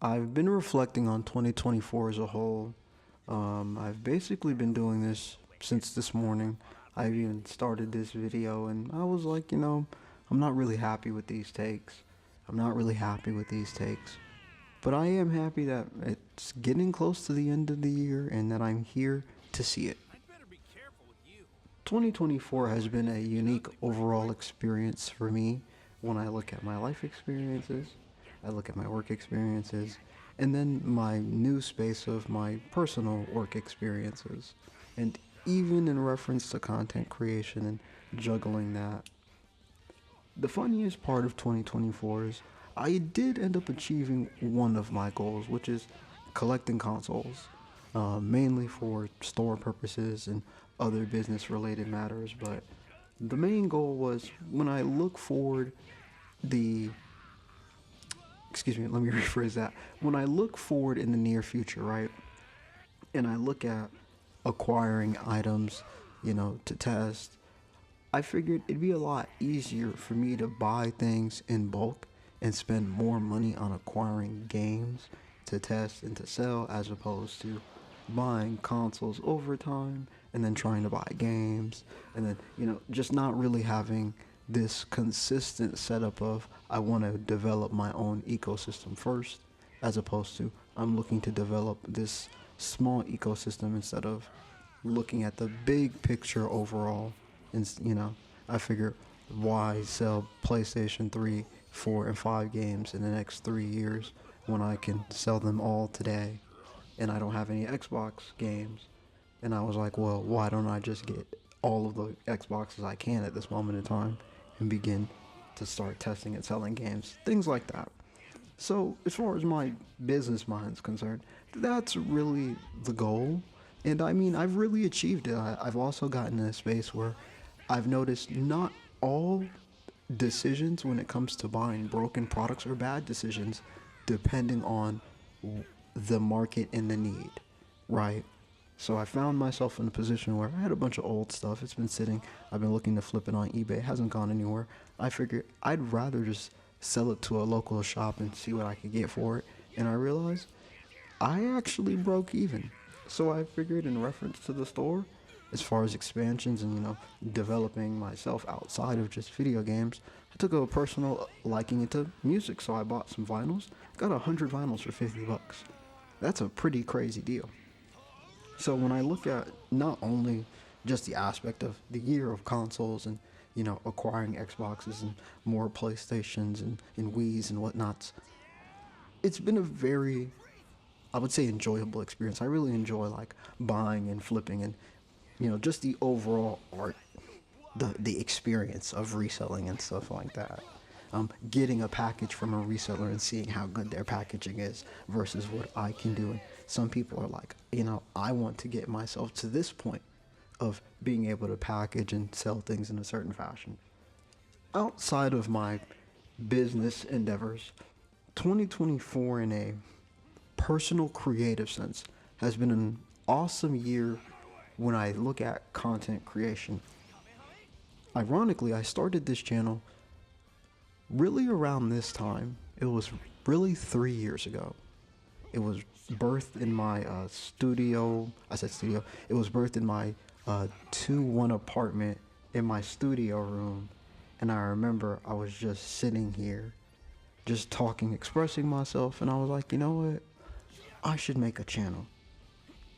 I've been reflecting on 2024 as a whole. I've basically been doing this since this morning. I've even started this video and I was like, I'm not really happy with these takes. I'm not really happy with these takes. But I am happy that it's getting close to the end of the year and that I'm here to see it. 2024 has been a unique overall experience for me when I look at my life experiences, I look at my work experiences, and then my new space of my personal work experiences. And even in reference to content creation and juggling that, the funniest part of 2024 is I did end up achieving one of my goals, which is collecting consoles, mainly for store purposes and other business related matters. But the main goal was when I look forward, the excuse me, let me rephrase that. When I look forward in the near future, right, and I look at acquiring items, to test, I figured it'd be a lot easier for me to buy things in bulk and spend more money on acquiring games to test and to sell as opposed to buying consoles over time and then trying to buy games and then, just not really having this consistent setup of I want to develop my own ecosystem first as opposed to I'm looking to develop this small ecosystem instead of looking at the big picture overall. And I figure why sell PlayStation 3, 4, and 5 games in the next 3 years when I can sell them all today and I don't have any Xbox games. And I was like, well, why don't I just get all of the Xboxes I can at this moment in time and begin to start testing and selling games, things like that. So as far as my business mind is concerned, that's really the goal. And I mean, I've really achieved it. I've also gotten in a space where I've noticed not all decisions when it comes to buying broken products are bad decisions, depending on the market and the need, right? So I found myself in a position where I had a bunch of old stuff. It's been sitting. I've been looking to flip it on eBay. It hasn't gone anywhere. I figured I'd rather just sell it to a local shop and see what I could get for it. And I realized I actually broke even. So I figured in reference to the store, as far as expansions and, developing myself outside of just video games, I took a personal liking into music. So I bought some vinyls, got 100 vinyls for $50. That's a pretty crazy deal. So when I look at not only just the aspect of the year of consoles and, acquiring Xboxes and more PlayStations and Wii's and whatnots, it's been a very, I would say, enjoyable experience. I really enjoy like buying and flipping and, just the overall art, the experience of reselling and stuff like that. Getting a package from a reseller and seeing how good their packaging is versus what I can do. And some people are like, I want to get myself to this point of being able to package and sell things in a certain fashion. Outside of my business endeavors, 2024 in a personal creative sense has been an awesome year when I look at content creation. Ironically, I started this channel really around this time. It was really 3 years ago. It was birthed in my studio. I said studio. It was birthed in my 2-1 apartment in my studio room. And I remember I was just sitting here, just talking, expressing myself. And I was like, you know what? I should make a channel.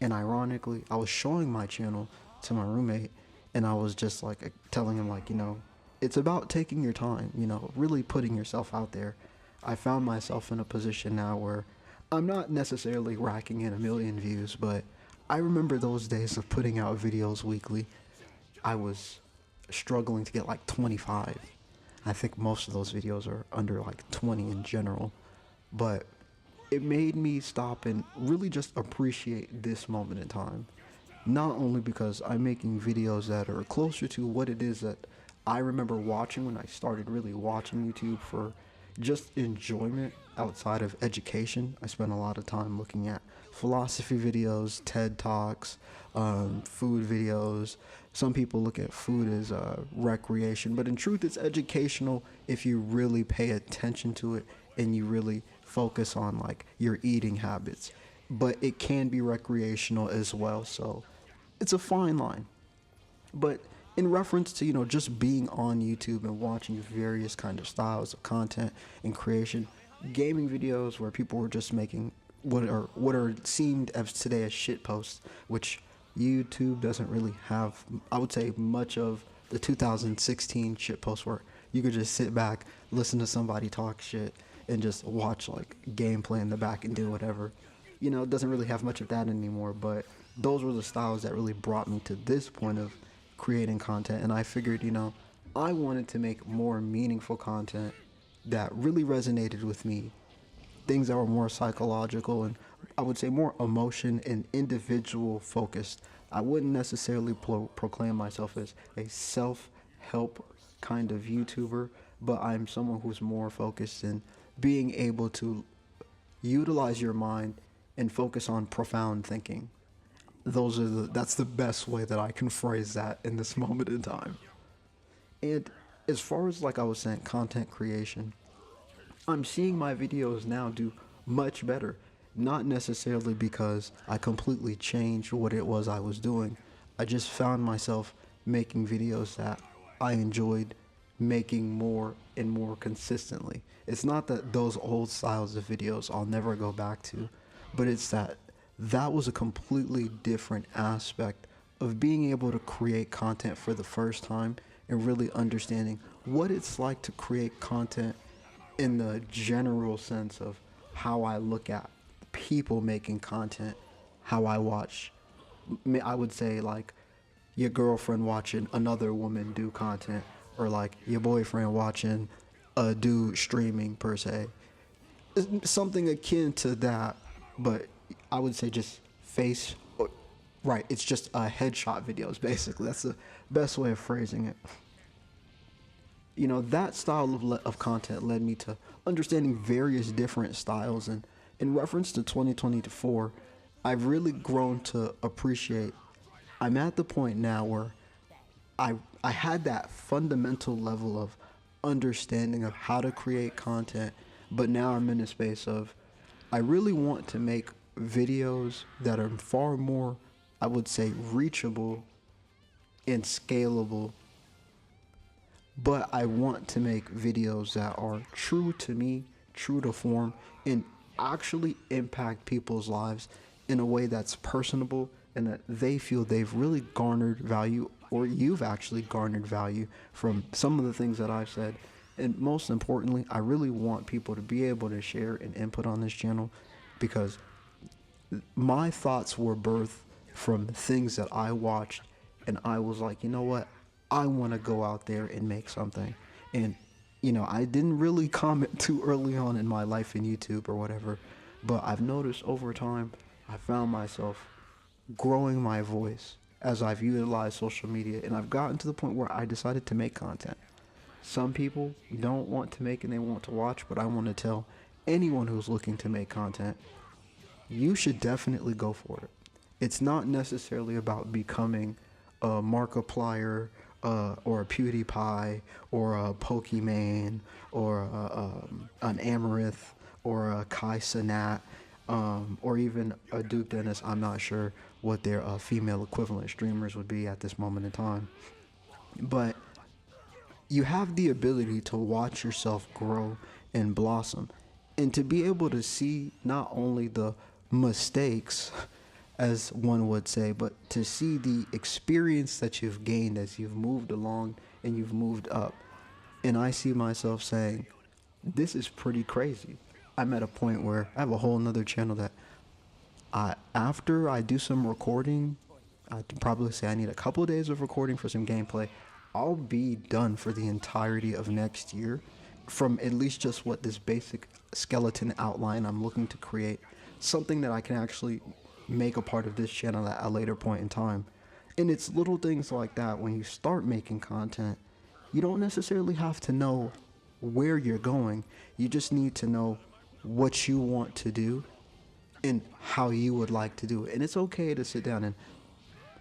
And ironically, I was showing my channel to my roommate. And I was just like telling him like, it's about taking your time, really putting yourself out there. I found myself in a position now where I'm not necessarily racking in a million views, but I remember those days of putting out videos weekly. I was struggling to get like 25. I think most of those videos are under like 20 in general, but it made me stop and really just appreciate this moment in time. Not only because I'm making videos that are closer to what it is that I remember watching when I started really watching YouTube for just enjoyment outside of education. I spent a lot of time looking at philosophy videos, TED Talks, food videos. Some people look at food as recreation, but in truth, it's educational if you really pay attention to it and you really focus on like your eating habits, but it can be recreational as well. So it's a fine line. But in reference to, just being on YouTube and watching various kind of styles of content and creation, gaming videos where people were just making what are seemed as today as shit posts, which YouTube doesn't really have, I would say, much of the 2016 shit posts where you could just sit back, listen to somebody talk shit, and just watch like gameplay in the back and do whatever. It doesn't really have much of that anymore, but those were the styles that really brought me to this point of creating content. And I figured, I wanted to make more meaningful content that really resonated with me, things that were more psychological and I would say more emotion and individual focused. I wouldn't necessarily proclaim myself as a self help kind of YouTuber, but I'm someone who's more focused in being able to utilize your mind and focus on profound thinking. That's the best way that I can phrase that in this moment in time. And as far as like I was saying, content creation, I'm seeing my videos now do much better. Not necessarily because I completely changed what it was I was doing. I just found myself making videos that I enjoyed making more and more consistently. It's not that those old styles of videos I'll never go back to, but it's that was a completely different aspect of being able to create content for the first time and really understanding what it's like to create content in the general sense of how I look at people making content, how I watch, I would say like your girlfriend watching another woman do content, or like your boyfriend watching a dude streaming per se. Something akin to that, but I would say just face, right, it's just headshot videos basically. That's the best way of phrasing it. That style of content led me to understanding various different styles. And in reference to 2024, I've really grown to appreciate. I'm at the point now where I had that fundamental level of understanding of how to create content, but now I'm in a space of I really want to make videos that are far more, I would say, reachable and scalable, but I want to make videos that are true to me, true to form, and actually impact people's lives in a way that's personable and that they feel they've really garnered value, or you've actually garnered value from some of the things that I've said. And most importantly, I really want people to be able to share and input on this channel, because my thoughts were birthed from things that I watched, and I was like, you know what? I want to go out there and make something. And, I didn't really comment too early on in my life in YouTube or whatever, but I've noticed over time, I found myself growing my voice as I've utilized social media, and I've gotten to the point where I decided to make content. Some people don't want to make and they want to watch, but I want to tell anyone who's looking to make content, you should definitely go for it. It's not necessarily about becoming a Markiplier, or a PewDiePie, or a Pokimane, or an Amaranth, or a Kai Cenat, or even a Duke Dennis. I'm not sure what their female equivalent streamers would be at this moment in time. But you have the ability to watch yourself grow and blossom, and to be able to see not only the mistakes, as one would say, but to see the experience that you've gained as you've moved along and you've moved up. And I see myself saying, this is pretty crazy. I'm at a point where I have a whole nother channel that after I do some recording, I'd probably say I need a couple of days of recording for some gameplay. I'll be done for the entirety of next year from at least just what this basic skeleton outline I'm looking to create, something that I can actually make a part of this channel at a later point in time. And it's little things like that. When you start making content, you don't necessarily have to know where you're going. You just need to know what you want to do and how you would like to do it. And it's okay to sit down and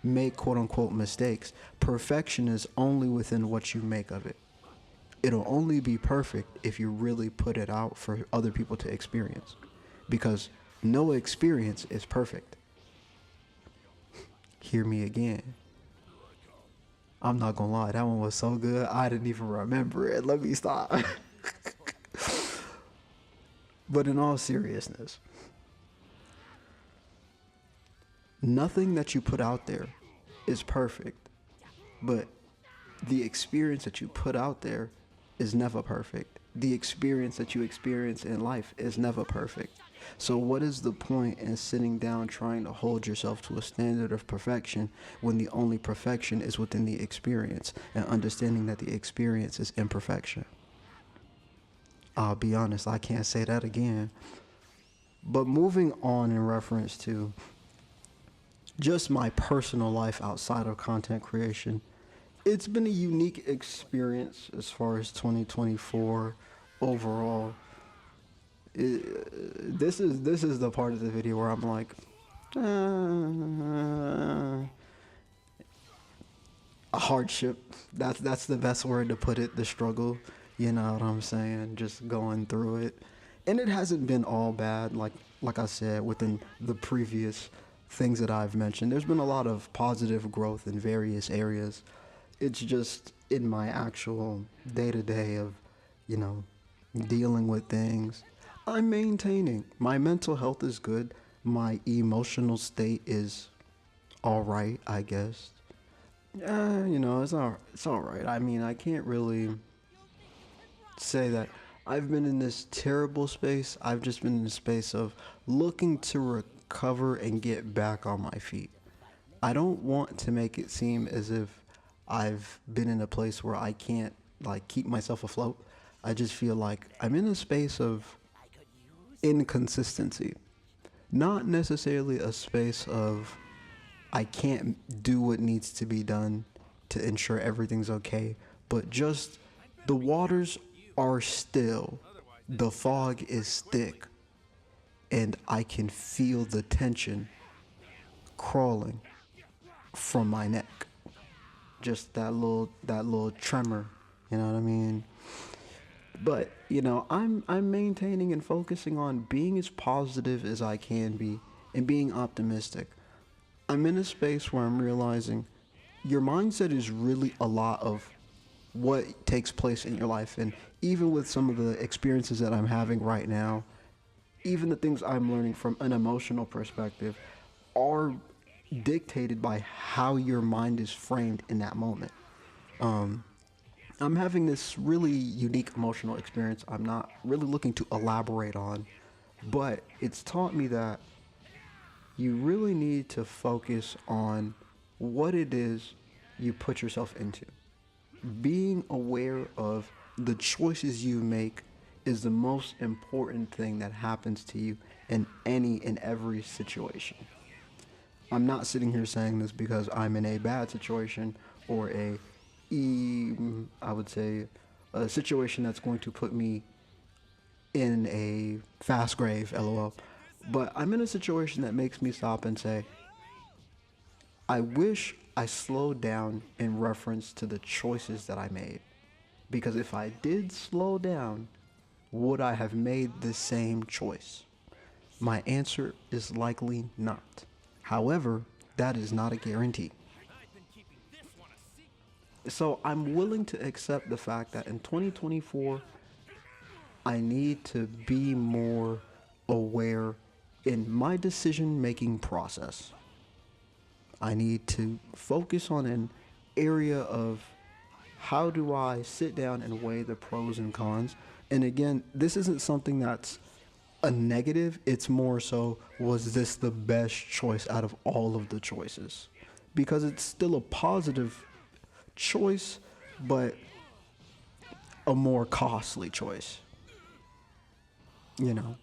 make quote unquote mistakes. Perfection is only within what you make of it. It'll only be perfect if you really put it out for other people to experience. Because no experience is perfect. Hear me again. I'm not gonna lie, that one was so good, I didn't even remember it. Let me stop. But in all seriousness, nothing that you put out there is perfect, but the experience that you put out there is never perfect. The experience that you experience in life is never perfect. So, what is the point in sitting down trying to hold yourself to a standard of perfection when the only perfection is within the experience and understanding that the experience is imperfection? I'll be honest, I can't say that again. But moving on in reference to just my personal life outside of content creation, it's been a unique experience as far as 2024 overall. This is the part of the video where I'm like, a hardship. That's the best word to put it. The struggle. You know what I'm saying? Just going through it, and it hasn't been all bad. Like I said, within the previous things that I've mentioned, there's been a lot of positive growth in various areas. It's just in my actual day to day of, you know, dealing with things. I'm maintaining. My mental health is good. My emotional state is all right, I guess. It's all right. I mean, I can't really say that I've been in this terrible space. I've just been in a space of looking to recover and get back on my feet. I don't want to make it seem as if I've been in a place where I can't like keep myself afloat. I just feel like I'm in a space of inconsistency. Not necessarily a space of I can't do what needs to be done to ensure everything's okay, but just the waters are still, the fog is thick, and I can feel the tension crawling from my neck. Just that little tremor, you know what I mean? But, I'm maintaining and focusing on being as positive as I can be and being optimistic. I'm in a space where I'm realizing your mindset is really a lot of what takes place in your life. And even with some of the experiences that I'm having right now, even the things I'm learning from an emotional perspective are dictated by how your mind is framed in that moment. I'm having this really unique emotional experience I'm not really looking to elaborate on, but it's taught me that you really need to focus on what it is you put yourself into. Being aware of the choices you make is the most important thing that happens to you in any and every situation. I'm not sitting here saying this because I'm in a bad situation or I would say, a situation that's going to put me in a fast grave, lol. But I'm in a situation that makes me stop and say, I wish I slowed down in reference to the choices that I made. Because if I did slow down, would I have made the same choice? My answer is likely not. However, that is not a guarantee. So I'm willing to accept the fact that in 2024, I need to be more aware in my decision making process. I need to focus on an area of how do I sit down and weigh the pros and cons. And again, this isn't something that's a negative. It's more so, was this the best choice out of all of the choices? Because it's still a positive choice, but a more costly choice. You know,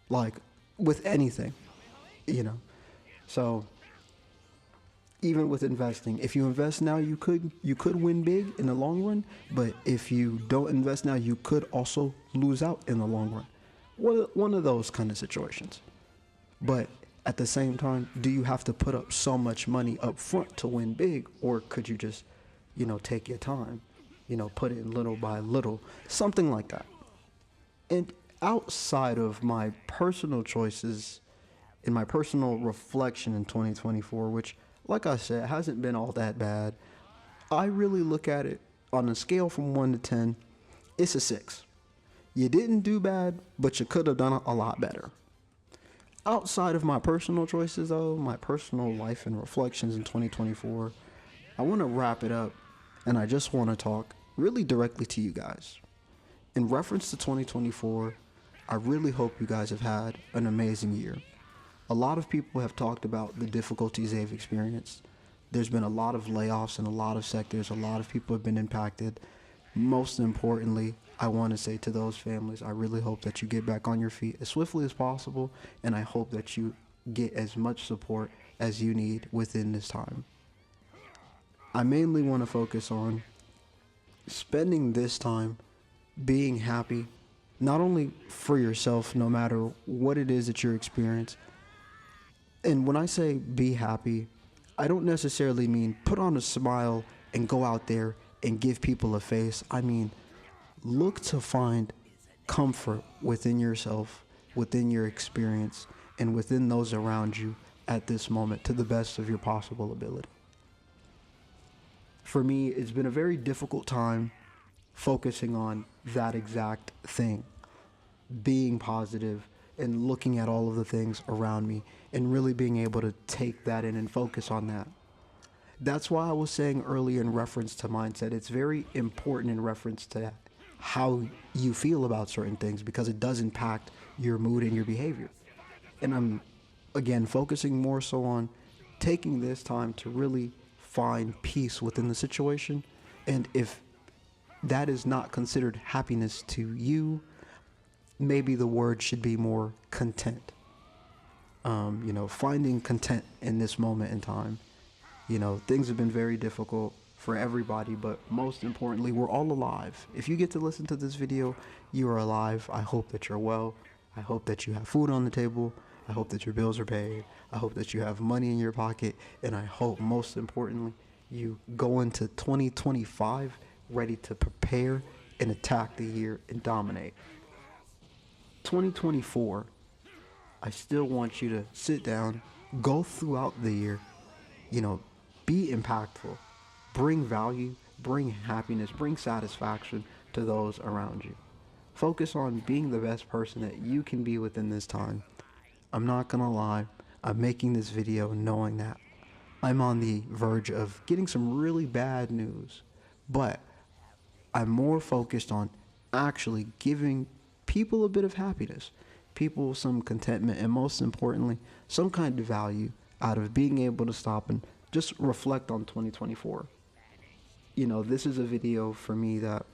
like with anything, you know. So even with investing, if you invest now, you could win big in the long run, but if you don't invest now, you could also lose out in the long run. One of those kind of situations. But at the same time, do you have to put up so much money up front to win big, or could you just, take your time? put it in little by little, something like that. And outside of my personal choices in my personal reflection in 2024, which, like I said, hasn't been all that bad, I really look at it on a scale from 1 to 10, it's a 6. You didn't do bad, but you could have done a lot better. Outside of my personal choices, though, my personal life and reflections in 2024, I want to wrap it up and I just want to talk really directly to you guys. In reference to 2024, I really hope you guys have had an amazing year. A lot of people have talked about the difficulties they've experienced. There's been a lot of layoffs in a lot of sectors. A lot of people have been impacted. Most importantly, I want to say to those families, I really hope that you get back on your feet as swiftly as possible, and I hope that you get as much support as you need within this time. I mainly want to focus on spending this time being happy, not only for yourself, no matter what it is that you're experiencing. And when I say be happy, I don't necessarily mean put on a smile and go out there and give people a face. I mean, look to find comfort within yourself, within your experience, and within those around you at this moment to the best of your possible ability. For me, it's been a very difficult time focusing on that exact thing, being positive and looking at all of the things around me and really being able to take that in and focus on that. That's why I was saying earlier in reference to mindset, it's very important in reference to how you feel about certain things because it does impact your mood and your behavior. And I'm, again, focusing more so on taking this time to really find peace within the situation. And if that is not considered happiness to you, maybe the word should be more content. Finding content in this moment in time. Things have been very difficult for everybody, but most importantly, we're all alive. If you get to listen to this video, you are alive. I hope that you're well. I hope that you have food on the table. I hope that your bills are paid. I hope that you have money in your pocket. And I hope, most importantly, you go into 2025 ready to prepare and attack the year and dominate. 2024, I still want you to sit down, go throughout the year, be impactful, bring value, bring happiness, bring satisfaction to those around you. Focus on being the best person that you can be within this time. I'm not gonna lie, I'm making this video knowing that I'm on the verge of getting some really bad news, but I'm more focused on actually giving people a bit of happiness, people some contentment, and most importantly, some kind of value out of being able to stop and just reflect on 2024. This is a video for me that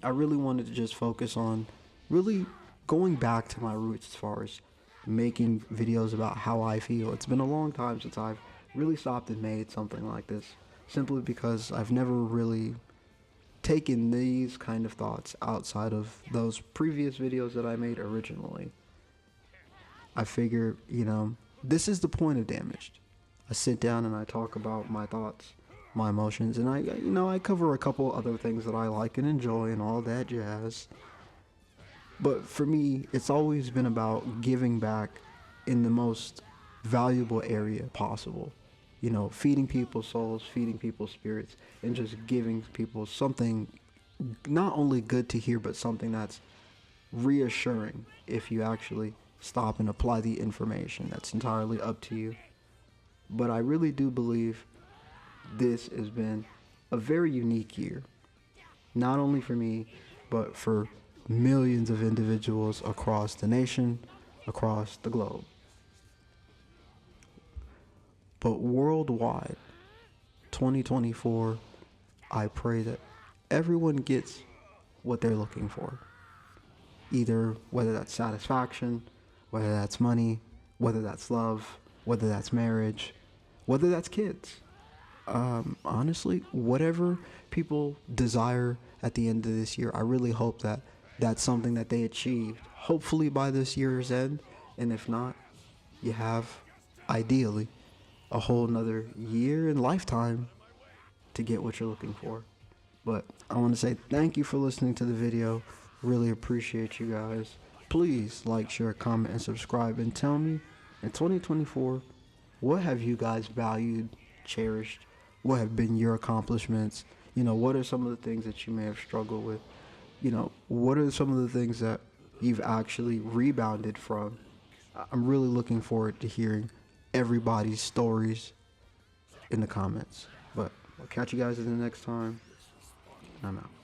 I really wanted to just focus on really going back to my roots as far as making videos about how I feel. It's been a long time since I've really stopped and made something like this, simply because I've never really taken these kind of thoughts outside of those previous videos that I made originally. I figure, this is the point of Damaged. I sit down and I talk about my thoughts, my emotions, and I cover a couple other things that I like and enjoy and all that jazz. But for me, it's always been about giving back in the most valuable area possible. Feeding people's souls, feeding people's spirits, and just giving people something not only good to hear, but something that's reassuring if you actually stop and apply the information. That's entirely up to you. But I really do believe this has been a very unique year, not only for me, but for millions of individuals across the nation, across the globe. But worldwide, 2024, I pray that everyone gets what they're looking for. Either whether that's satisfaction, whether that's money, whether that's love, whether that's marriage, whether that's kids. Honestly, whatever people desire at the end of this year, I really hope that that's something that they achieve, hopefully by this year's end. And if not, you have, ideally, a whole nother year and lifetime to get what you're looking for. But I want to say thank you for listening to the video. Really appreciate you guys. Please like, share, comment, and subscribe. And tell me, in 2024, what have you guys valued, cherished? What have been your accomplishments? What are some of the things that you may have struggled with? What are some of the things that you've actually rebounded from? I'm really looking forward to hearing everybody's stories in the comments. But I'll catch you guys in the next time. I'm out.